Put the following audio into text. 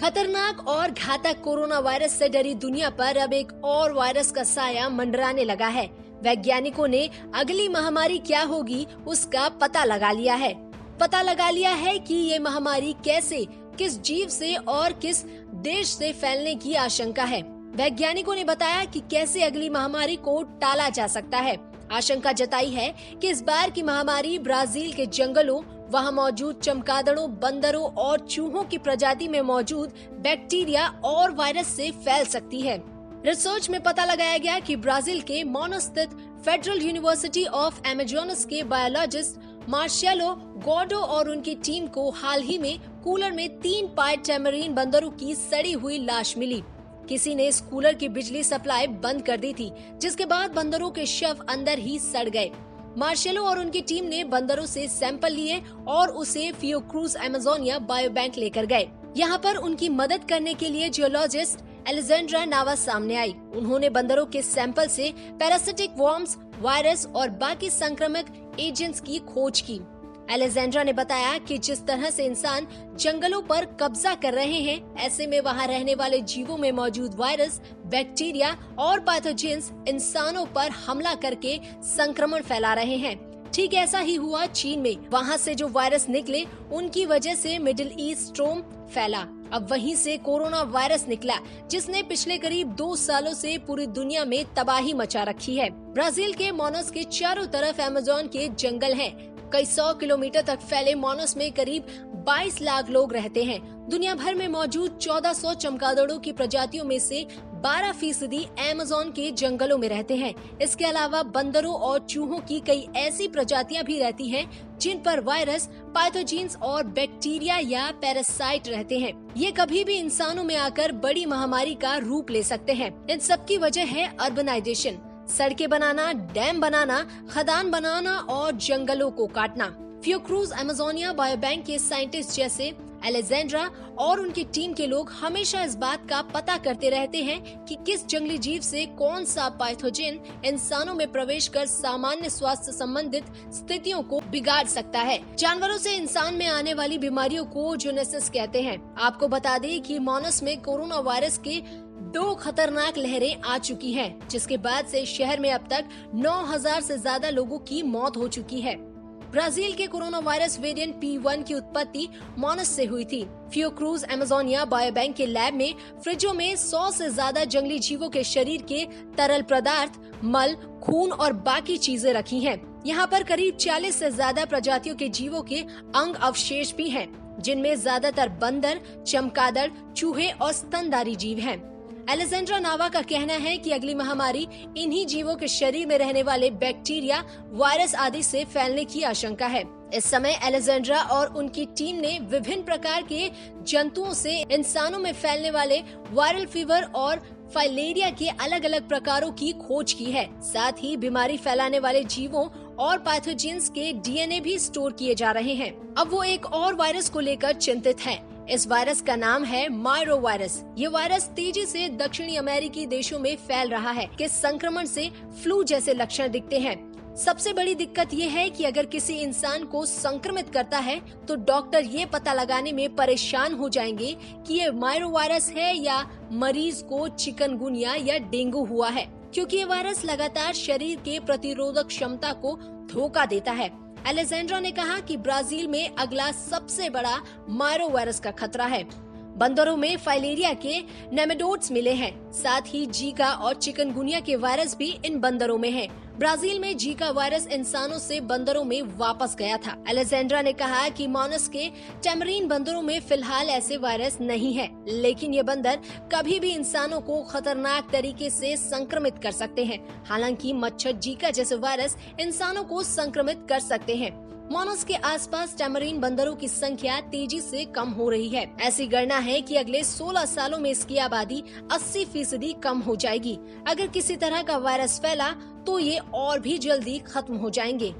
खतरनाक और घातक कोरोना वायरस से डरी दुनिया पर अब एक और वायरस का साया मंडराने लगा है। वैज्ञानिकों ने अगली महामारी क्या होगी उसका पता लगा लिया है कि ये महामारी कैसे, किस जीव से और किस देश से फैलने की आशंका है। वैज्ञानिकों ने बताया कि कैसे अगली महामारी को टाला जा सकता है। आशंका जताई है कि इस बार की महामारी ब्राजील के जंगलों, वहां मौजूद चमगादड़ों, बंदरों और चूहों की प्रजाति में मौजूद बैक्टीरिया और वायरस से फैल सकती है। रिसर्च में पता लगाया गया कि ब्राजील के मोनास स्थित फेडरल यूनिवर्सिटी ऑफ अमेजोनस के बायोलॉजिस्ट मार्सेलो गॉडो और उनकी टीम को हाल ही में कूलर में 3 पाइड टैमरीन बंदरों की सड़ी हुई लाश मिली। किसी ने इस कूलर की बिजली सप्लाई बंद कर दी थी, जिसके बाद बंदरों के शव अंदर ही सड़ गए। मार्सेलो और उनकी टीम ने बंदरों से सैंपल लिए और उसे फियोक्रूज अमेजोनिया बायोबैंक लेकर गए। यहाँ पर उनकी मदद करने के लिए जियोलॉजिस्ट एलेजेंड्रा नावा सामने आई। उन्होंने बंदरों के सैंपल से पैरासिटिक वर्म्स, वायरस और बाकी संक्रामक एजेंट्स की खोज की। एलेजेंड्रा ने बताया कि जिस तरह से इंसान जंगलों पर कब्जा कर रहे हैं, ऐसे में वहां रहने वाले जीवों में मौजूद वायरस, बैक्टीरिया और पैथोजेंस इंसानों पर हमला करके संक्रमण फैला रहे हैं। ठीक ऐसा ही हुआ चीन में। वहां से जो वायरस निकले, उनकी वजह से मिडिल ईस्ट स्ट्रोम फैला। अब वहीं से कोरोना वायरस निकला, जिसने पिछले करीब 2 सालों से पूरी दुनिया में तबाही मचा रखी है। ब्राजील के मोनास के चारों तरफ अमेजोन के जंगल हैं। कई 100 किलोमीटर तक फैले मोनास में करीब 22 लाख लोग रहते हैं। दुनिया भर में मौजूद 1400 चमगादड़ों की प्रजातियों में से 12% अमेजोन के जंगलों में रहते हैं। इसके अलावा बंदरों और चूहों की कई ऐसी प्रजातियां भी रहती हैं जिन पर वायरस, पैथोजेंस और बैक्टीरिया या पैरासाइट रहते हैं। ये कभी भी इंसानों में आकर बड़ी महामारी का रूप ले सकते हैं। इन सब की वजह है अर्बनाइजेशन, सड़कें बनाना, डैम बनाना, खदान बनाना और जंगलों को काटना। फियोक्रूज अमेजोनिया बायोबैंक के साइंटिस्ट जैसे एलेजेंड्रा और उनकी टीम के लोग हमेशा इस बात का पता करते रहते हैं कि किस जंगली जीव से कौन सा पैथोजेन इंसानों में प्रवेश कर सामान्य स्वास्थ्य संबंधित स्थितियों को बिगाड़ सकता है। जानवरों से इंसान में आने वाली बीमारियों को जूनोसिस कहते हैं। आपको बता दें कि मोनास में कोरोना वायरस के 2 खतरनाक लहरें आ चुकी हैं, जिसके बाद से शहर में अब तक 9000 से ज्यादा लोगों की मौत हो चुकी है। ब्राजील के कोरोना वायरस वेरिएंट P1 की उत्पत्ति मोनास से हुई थी। फियोक्रूज अमेजोनिया बायोबैंक के लैब में फ्रिजों में 100 से ज्यादा जंगली जीवों के शरीर के तरल पदार्थ, मल, खून और बाकी चीजें रखी हैं। यहाँ पर करीब 40 से ज्यादा प्रजातियों के जीवों के अंग अवशेष भी हैं, जिनमें ज्यादातर बंदर, चमगादड़, चूहे और स्तनधारी जीव हैं। एलेजेंड्रा नावा का कहना है कि अगली महामारी इन्हीं जीवों के शरीर में रहने वाले बैक्टीरिया, वायरस आदि से फैलने की आशंका है। इस समय एलेजेंड्रा और उनकी टीम ने विभिन्न प्रकार के जंतुओं से इंसानों में फैलने वाले वायरल फीवर और फाइलेरिया के अलग अलग प्रकारों की खोज की है। साथ ही बीमारी फैलाने वाले जीवों और पैथोजेंस के डीएनए भी स्टोर किए जा रहे हैं। अब वो एक और वायरस को लेकर चिंतित हैं। इस वायरस का नाम है मायरो वायरस। ये वायरस तेजी से दक्षिणी अमेरिकी देशों में फैल रहा है। कि संक्रमण से फ्लू जैसे लक्षण दिखते हैं। सबसे बड़ी दिक्कत ये है कि अगर किसी इंसान को संक्रमित करता है तो डॉक्टर ये पता लगाने में परेशान हो जाएंगे कि ये मायरो वायरस है या मरीज को चिकनगुनिया या डेंगू हुआ है, क्योंकि ये वायरस लगातार शरीर के प्रतिरोधक क्षमता को धोखा देता है। एलेजेंड्रा ने कहा कि ब्राजील में अगला सबसे बड़ा मायरो वायरस का खतरा है। बंदरों में फाइलेरिया के नेमेटोड्स मिले हैं। साथ ही जीका और चिकनगुनिया के वायरस भी इन बंदरों में हैं। ब्राजील में जीका वायरस इंसानों से बंदरों में वापस गया था। एलेजेंड्रा ने कहा कि मोनास के टैमरीन बंदरों में फिलहाल ऐसे वायरस नहीं है, लेकिन ये बंदर कभी भी इंसानों को खतरनाक तरीके से संक्रमित कर सकते हैं। हालांकि मच्छर जीका जैसे वायरस इंसानों को संक्रमित कर सकते हैं। मोनास के आसपास टैमरीन बंदरों की संख्या तेजी से कम हो रही है। ऐसी गणना है कि अगले 16 सालों में इसकी आबादी 80% कम हो जाएगी। अगर किसी तरह का वायरस फैला तो ये और भी जल्दी खत्म हो जाएंगे।